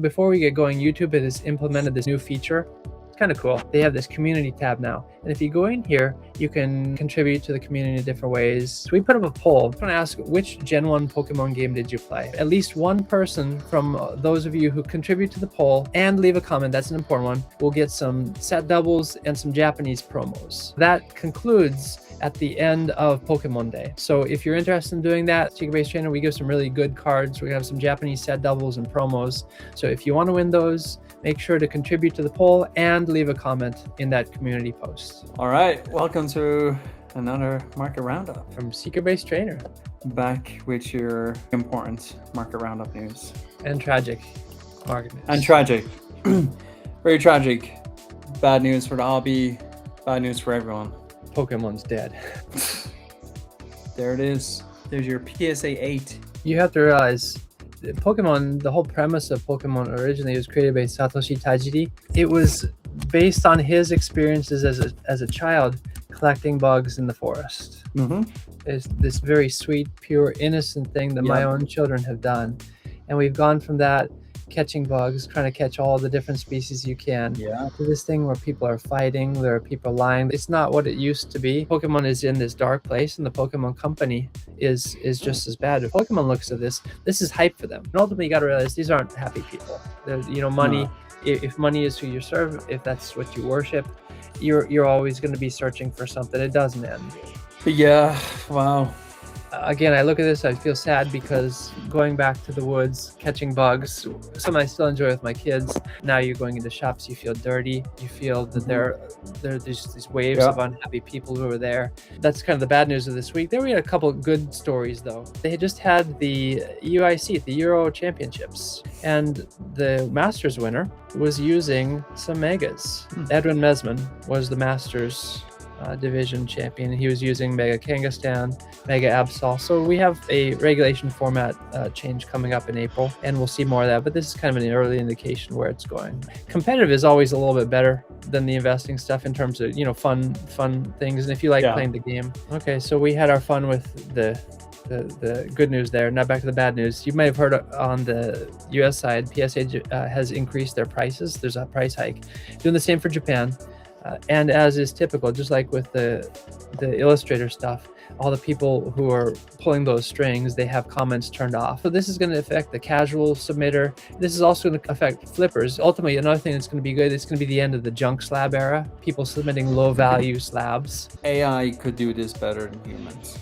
Before we get going, YouTube has implemented this new feature. It's kind of cool. They have this community tab now. And if you go in here, you can contribute to the community in different ways. So we put up a poll. I'm going to ask, which Gen 1 Pokemon game did you play? At least one person from those of you who contribute to the poll and leave a comment, that's an important one, will get some set doubles and some Japanese promos. That concludes at the end of Pokemon Day. So if you're interested in doing that, SecretBaseTrainer, we give some really good cards. We have some Japanese set doubles and promos. So if you want to win those, make sure to contribute to the poll and leave a comment in that community post. All right, welcome to another Market Roundup. From SecretBaseTrainer. Back with your important Market Roundup news. And tragic market news. And tragic. Very tragic. Bad news for the hobby. Bad news for everyone. Pokemon's dead. There it is. There's your PSA 8. You have to realize Pokemon, the whole premise of Pokemon originally was created by Satoshi Tajiri. It was based on his experiences as a child collecting bugs in the forest. It's this very sweet, pure, innocent thing that my own children have done. And we've gone from that, catching bugs, trying to catch all the different species you can, to this thing where people are fighting, there are people lying. It's not what it used to be. Pokemon is in this dark place, and the Pokemon company is just as bad. If Pokemon looks at this is hype for them. And ultimately, you got to realize these aren't happy people. Money. If money is who you serve, if that's what you worship, you're always going to be searching for something. It doesn't end. Yeah. Wow. Again, I look at this, I feel sad because going back to the woods, catching bugs, something I still enjoy with my kids. Now you're going into shops, you feel dirty. You feel that there's these waves of unhappy people who are there. That's kind of the bad news of this week. Then we had a couple of good stories, though. They had just had the UIC, the Euro Championships, and the Masters winner was using some Megas. Edwin Mesman was the Masters division champion. He was using Mega Kangaskhan, Mega Absol. So we have a regulation format change coming up in April, and we'll see more of that. But this is kind of an early indication where it's going. Competitive is always a little bit better than the investing stuff in terms of fun things. And if you like playing the game, okay. So we had our fun with the good news there. Now back to the bad news. You might have heard on the US side, PSA has increased their prices. There's a price hike. Doing the same for Japan. And as is typical, just like with the Illustrator stuff, all the people who are pulling those strings, they have comments turned off. So this is going to affect the casual submitter. This is also going to affect flippers. Ultimately, another thing that's going to be good, it's going to be the end of the junk slab era. People submitting low value slabs. AI could do this better than humans.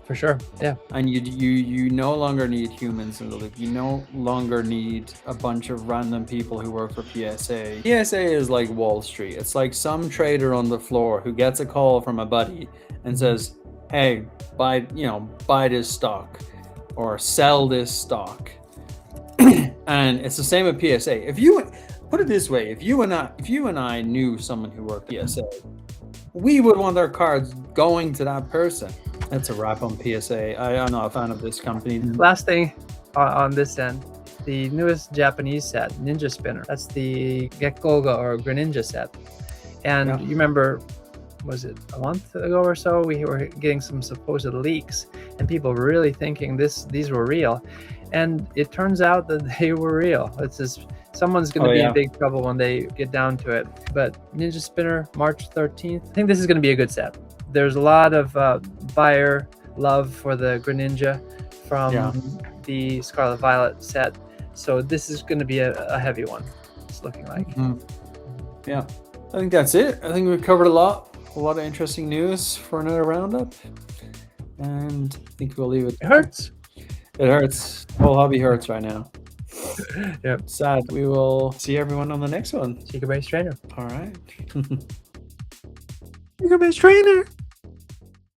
For sure, yeah. And you no longer need humans in the loop. You no longer need a bunch of random people who work for PSA. PSA is like Wall Street. It's like some trader on the floor who gets a call from a buddy and says, "Hey, buy this stock or sell this stock." And it's the same with PSA. If you put it this way, if you and I knew someone who worked PSA, we would want our cards going to that person. That's a wrap on PSA. I'm not a fan of this company. Last thing on this end, the newest Japanese set, Ninja Spinner. That's the Gekkoga or Greninja set. And you remember, was it a month ago or so, we were getting some supposed leaks and people were really thinking these were real. And it turns out that they were real. It's just, someone's going to be in big trouble when they get down to it. But Ninja Spinner, March 13th. I think this is going to be a good set. There's a lot of buyer love for the Greninja from the Scarlet Violet set. So this is going to be a heavy one, it's looking like. Yeah, I think that's it. I think we've covered a lot of interesting news for another roundup. And I think we'll leave it. It hurts. It hurts. The whole hobby hurts right now. Yep. Sad. We will see everyone on the next one. SecretBaseTrainer. All right. SecretBaseTrainer.